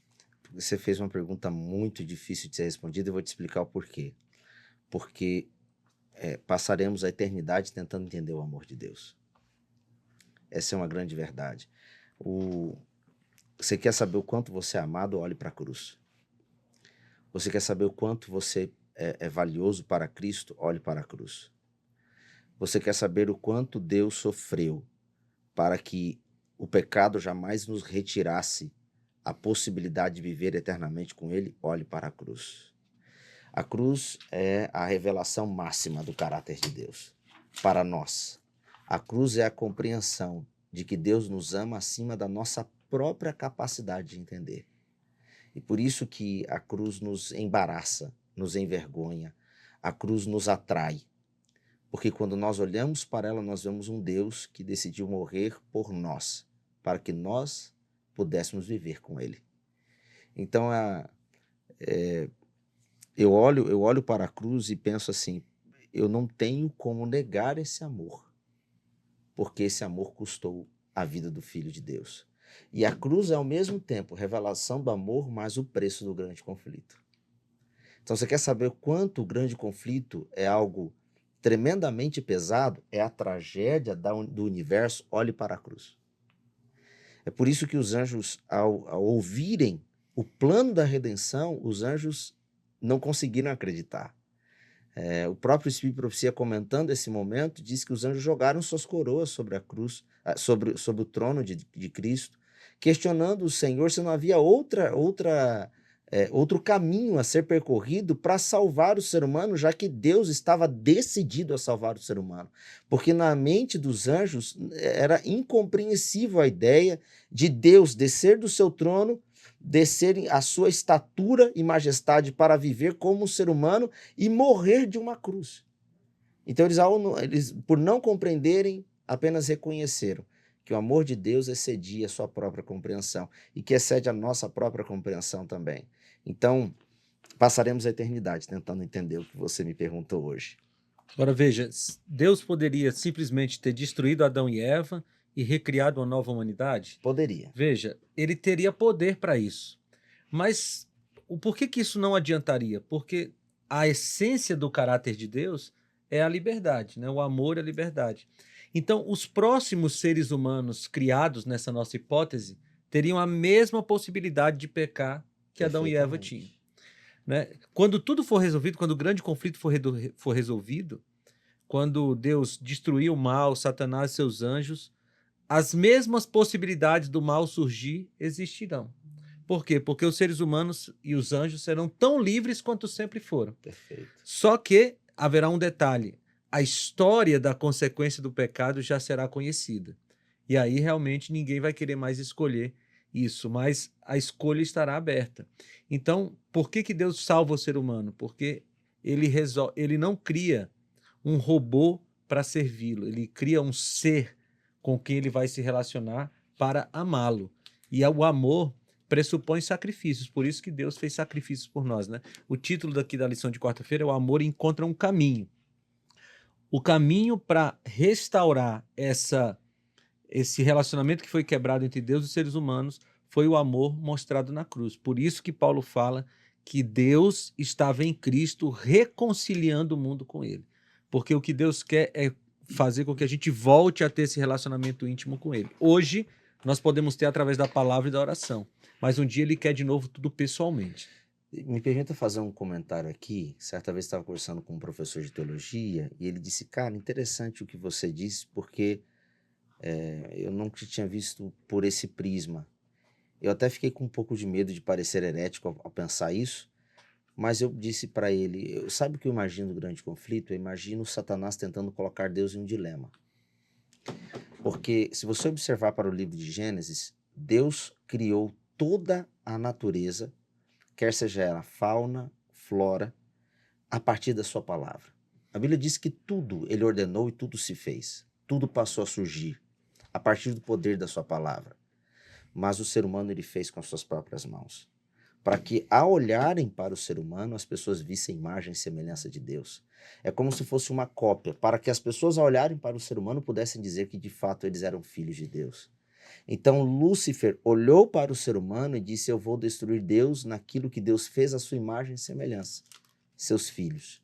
Você fez uma pergunta muito difícil de ser respondida e eu vou te explicar o porquê. Porque passaremos a eternidade tentando entender o amor de Deus. Essa é uma grande verdade. Você quer saber o quanto você é amado? Olhe para a cruz. Você quer saber o quanto você é valioso para Cristo? Olhe para a cruz. Você quer saber o quanto Deus sofreu para que o pecado jamais nos retirasse a possibilidade de viver eternamente com Ele? Olhe para a cruz. A cruz é a revelação máxima do caráter de Deus para nós. A cruz é a compreensão de que Deus nos ama acima da nossa própria capacidade de entender. E por isso que a cruz nos embaraça, nos envergonha, a cruz nos atrai. Porque quando nós olhamos para ela, nós vemos um Deus que decidiu morrer por nós, para que nós pudéssemos viver com Ele. Então, eu olho para a cruz e penso assim, eu não tenho como negar esse amor, porque esse amor custou a vida do Filho de Deus. E a cruz é ao mesmo tempo revelação do amor, mas o preço do grande conflito. Então você quer saber o quanto o grande conflito é algo tremendamente pesado? É a tragédia do universo. Olhe para a cruz. É por isso que os anjos, ao ouvirem o plano da redenção, os anjos não conseguiram acreditar. O próprio Espírito de Profecia, comentando esse momento, diz que os anjos jogaram suas coroas sobre a cruz, sobre o trono de Cristo, questionando o Senhor se não havia outro caminho a ser percorrido para salvar o ser humano, já que Deus estava decidido a salvar o ser humano. Porque na mente dos anjos era incompreensível a ideia de Deus descer do seu trono, descer a sua estatura e majestade para viver como um ser humano e morrer de uma cruz. Então eles, por não compreenderem, apenas reconheceram que o amor de Deus excedia a sua própria compreensão e que excede a nossa própria compreensão também. Então, passaremos a eternidade tentando entender o que você me perguntou hoje. Agora veja, Deus poderia simplesmente ter destruído Adão e Eva e recriado uma nova humanidade? Poderia. Veja, ele teria poder para isso. Mas por que isso não adiantaria? Porque a essência do caráter de Deus é a liberdade, né? O amor e a liberdade. Então, os próximos seres humanos criados nessa nossa hipótese teriam a mesma possibilidade de pecar que Adão e Eva tinham, né? Quando tudo for resolvido, quando o grande conflito for resolvido, quando Deus destruir o mal, Satanás e seus anjos, as mesmas possibilidades do mal surgir existirão. Por quê? Porque os seres humanos e os anjos serão tão livres quanto sempre foram. Perfeito. Só que haverá um detalhe: a história da consequência do pecado já será conhecida. E aí realmente ninguém vai querer mais escolher isso, mas a escolha estará aberta. Então, por que Deus salva o ser humano? Porque ele não cria um robô para servi-lo, ele cria um ser com quem ele vai se relacionar para amá-lo. E o amor pressupõe sacrifícios, por isso que Deus fez sacrifícios por nós, né? O título daqui da lição de quarta-feira é O Amor Encontra um Caminho. O caminho para restaurar esse relacionamento que foi quebrado entre Deus e os seres humanos foi o amor mostrado na cruz. Por isso que Paulo fala que Deus estava em Cristo reconciliando o mundo com ele. Porque o que Deus quer é fazer com que a gente volte a ter esse relacionamento íntimo com ele. Hoje, nós podemos ter através da palavra e da oração, mas um dia ele quer de novo tudo pessoalmente. Me permita fazer um comentário aqui. Certa vez estava conversando com um professor de teologia e ele disse, cara, interessante o que você disse, porque eu não te tinha visto por esse prisma. Eu até fiquei com um pouco de medo de parecer herético ao pensar isso, mas eu disse para ele, sabe o que eu imagino do grande conflito? Eu imagino Satanás tentando colocar Deus em um dilema. Porque se você observar para o livro de Gênesis, Deus criou toda a natureza, quer seja ela fauna, flora, a partir da sua palavra. A Bíblia diz que tudo ele ordenou e tudo se fez. Tudo passou a surgir a partir do poder da sua palavra. Mas o ser humano ele fez com as suas próprias mãos. Para que, ao olharem para o ser humano, as pessoas vissem imagem e semelhança de Deus. É como se fosse uma cópia, para que as pessoas, ao olharem para o ser humano, pudessem dizer que, de fato, eles eram filhos de Deus. Então, Lúcifer olhou para o ser humano e disse, eu vou destruir Deus naquilo que Deus fez à sua imagem e semelhança, seus filhos.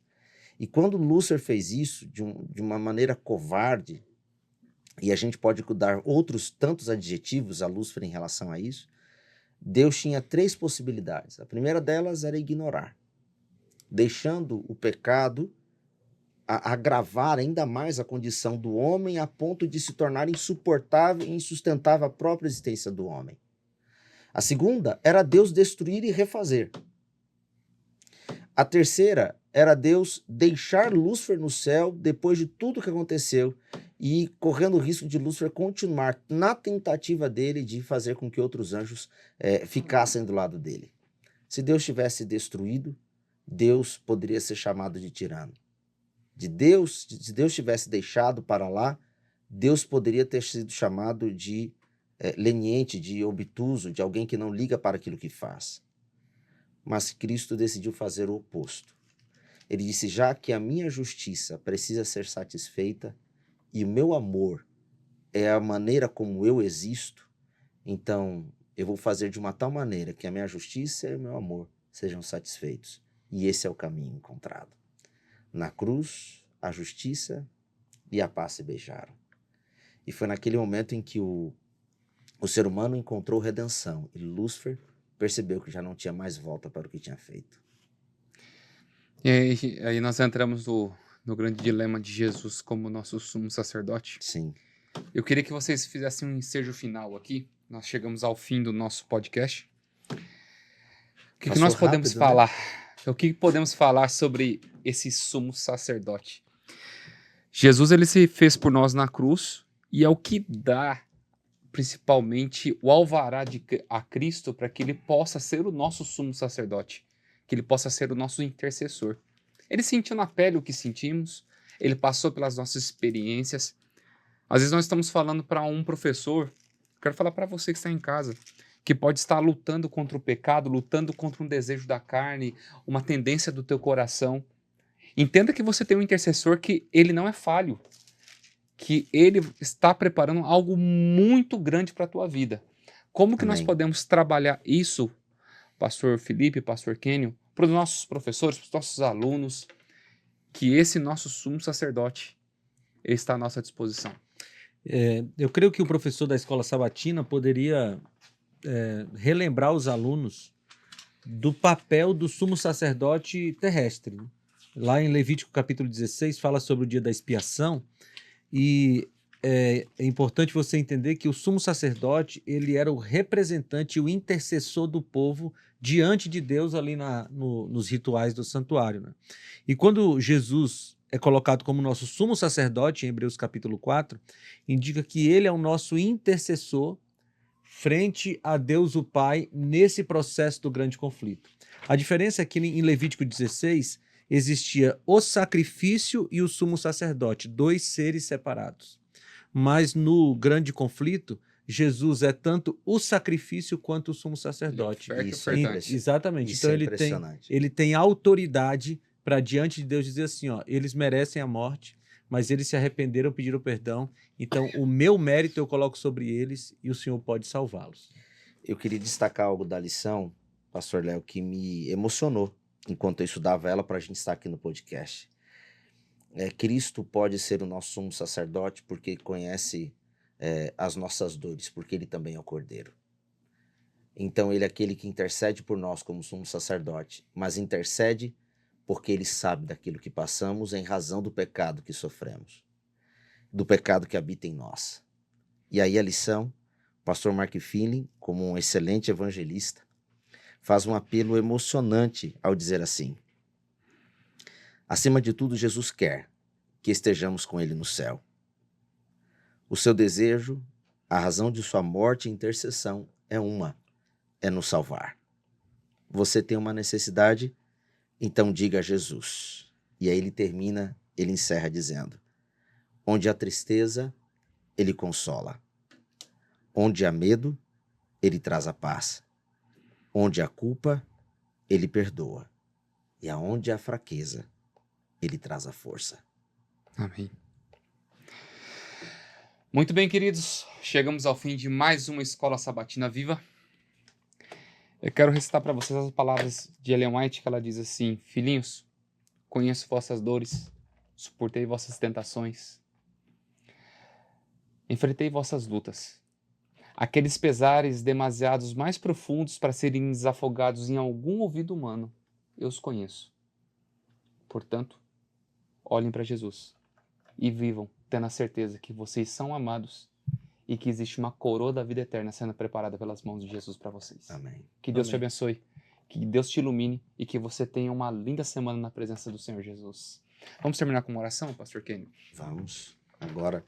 E quando Lúcifer fez isso, de uma maneira covarde, e a gente pode dar outros tantos adjetivos a Lúcifer em relação a isso, Deus tinha 3 possibilidades. A primeira delas era ignorar, deixando o pecado agravar ainda mais a condição do homem a ponto de se tornar insuportável e insustentável a própria existência do homem. A segunda era Deus destruir e refazer. A terceira era Deus deixar Lúcifer no céu depois de tudo que aconteceu e correndo o risco de Lúcifer continuar na tentativa dele de fazer com que outros anjos ficassem do lado dele. Se Deus tivesse destruído, Deus poderia ser chamado de tirano. Se Deus tivesse deixado para lá, Deus poderia ter sido chamado de leniente, de obtuso, de alguém que não liga para aquilo que faz. Mas Cristo decidiu fazer o oposto. Ele disse, já que a minha justiça precisa ser satisfeita e o meu amor é a maneira como eu existo, então eu vou fazer de uma tal maneira que a minha justiça e o meu amor sejam satisfeitos. E esse é o caminho encontrado. Na cruz, a justiça e a paz se beijaram. E foi naquele momento em que o ser humano encontrou redenção e Lúcifer percebeu que já não tinha mais volta para o que tinha feito. E aí nós entramos no grande dilema de Jesus como nosso sumo sacerdote. Sim. Eu queria que vocês fizessem um ensejo final aqui, nós chegamos ao fim do nosso podcast. O que Passou nós podemos rápido, né? falar? O que podemos falar sobre esse sumo sacerdote? Jesus, ele se fez por nós na cruz e é o que dá, principalmente, o alvará a Cristo para que ele possa ser o nosso sumo sacerdote, que ele possa ser o nosso intercessor. Ele sentiu na pele o que sentimos, ele passou pelas nossas experiências. Às vezes nós estamos falando para um professor, quero falar para você que está em casa, que pode estar lutando contra o pecado, lutando contra um desejo da carne, uma tendência do teu coração. Entenda que você tem um intercessor que ele não é falho, que ele está preparando algo muito grande para a tua vida. Como que nós Amém. podemos trabalhar isso, pastor Felipe, pastor Kênio, para os nossos professores, para os nossos alunos, que esse nosso sumo sacerdote ele está à nossa disposição? Eu creio que o professor da escola sabatina poderia relembrar os alunos do papel do sumo sacerdote terrestre, né? Lá em Levítico capítulo 16 fala sobre o dia da expiação e é importante você entender que o sumo sacerdote ele era o representante, o intercessor do povo diante de Deus ali nos rituais do santuário, né? E quando Jesus é colocado como nosso sumo sacerdote, em Hebreus capítulo 4, indica que ele é o nosso intercessor frente a Deus o Pai nesse processo do grande conflito. A diferença é que em Levítico 16 existia o sacrifício e o sumo sacerdote, dois seres separados. Mas no grande conflito, Jesus é tanto o sacrifício quanto o sumo sacerdote. Ele é Isso oferta e é ofertante. Exatamente. Isso Então é ele impressionante. tem autoridade para diante de Deus dizer assim, ó, eles merecem a morte, mas eles se arrependeram, pediram perdão. Então o meu mérito eu coloco sobre eles e o Senhor pode salvá-los. Eu queria destacar algo da lição, pastor Léo, que me emocionou enquanto eu estudava ela para a gente estar aqui no podcast. Cristo pode ser o nosso sumo sacerdote porque conhece as nossas dores, porque ele também é o Cordeiro. Então ele é aquele que intercede por nós como sumo sacerdote, mas intercede porque ele sabe daquilo que passamos em razão do pecado que sofremos, do pecado que habita em nós. E aí a lição, o pastor Mark Finley, como um excelente evangelista, faz um apelo emocionante ao dizer assim: acima de tudo, Jesus quer que estejamos com ele no céu. O seu desejo, a razão de sua morte e intercessão é nos salvar. Você tem uma necessidade? Então diga a Jesus. E aí ele encerra dizendo: onde há tristeza, ele consola. Onde há medo, ele traz a paz. Onde há culpa, ele perdoa. E aonde há fraqueza, ele traz a força. Amém. Muito bem, queridos. Chegamos ao fim de mais uma Escola Sabatina Viva. Eu quero recitar para vocês as palavras de Ellen White, que ela diz assim: filhinhos, conheço vossas dores, suportei vossas tentações, enfrentei vossas lutas. Aqueles pesares demasiados mais profundos para serem desafogados em algum ouvido humano, eu os conheço. Portanto, olhem para Jesus e vivam tendo a certeza que vocês são amados e que existe uma coroa da vida eterna sendo preparada pelas mãos de Jesus para vocês. Amém. Que Deus te Amém. abençoe, que Deus te ilumine e que você tenha uma linda semana na presença do Senhor Jesus. Vamos terminar com uma oração, pastor Kenny? Vamos agora.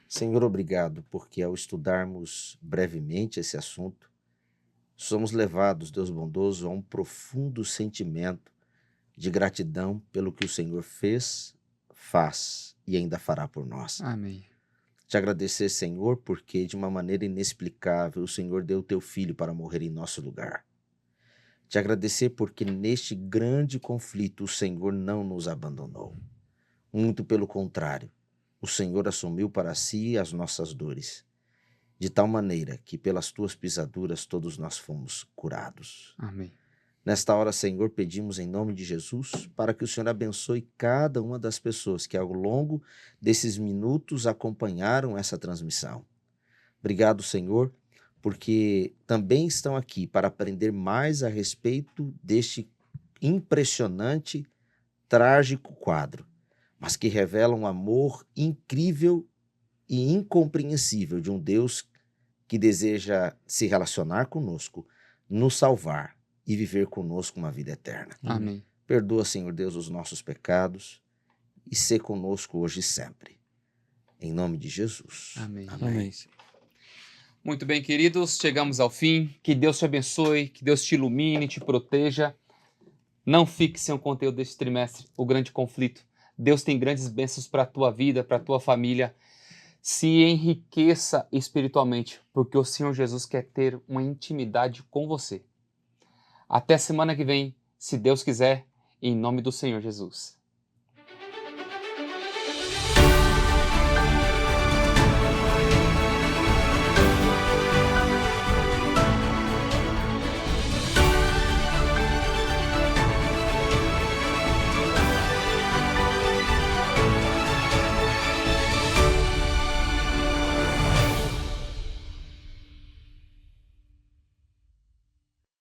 Senhor, obrigado, porque ao estudarmos brevemente esse assunto, somos levados, Deus bondoso, a um profundo sentimento de gratidão pelo que o Senhor fez, faz e ainda fará por nós. Amém. Te agradecer, Senhor, porque de uma maneira inexplicável o Senhor deu o teu Filho para morrer em nosso lugar. Te agradecer porque neste grande conflito o Senhor não nos abandonou. Muito pelo contrário, o Senhor assumiu para si as nossas dores, de tal maneira que pelas tuas pisaduras todos nós fomos curados. Amém. Nesta hora, Senhor, pedimos em nome de Jesus para que o Senhor abençoe cada uma das pessoas que ao longo desses minutos acompanharam essa transmissão. Obrigado, Senhor, porque também estão aqui para aprender mais a respeito deste impressionante, trágico quadro, mas que revela um amor incrível e incompreensível de um Deus que deseja se relacionar conosco, nos salvar e viver conosco uma vida eterna. Amém. Perdoa, Senhor Deus, os nossos pecados e sê conosco hoje e sempre. Em nome de Jesus. Amém. Amém. Muito bem, queridos, chegamos ao fim. Que Deus te abençoe, que Deus te ilumine, te proteja. Não fique sem o conteúdo deste trimestre, o grande conflito. Deus tem grandes bênçãos para a tua vida, para a tua família. Se enriqueça espiritualmente, porque o Senhor Jesus quer ter uma intimidade com você. Até semana que vem, se Deus quiser, em nome do Senhor Jesus.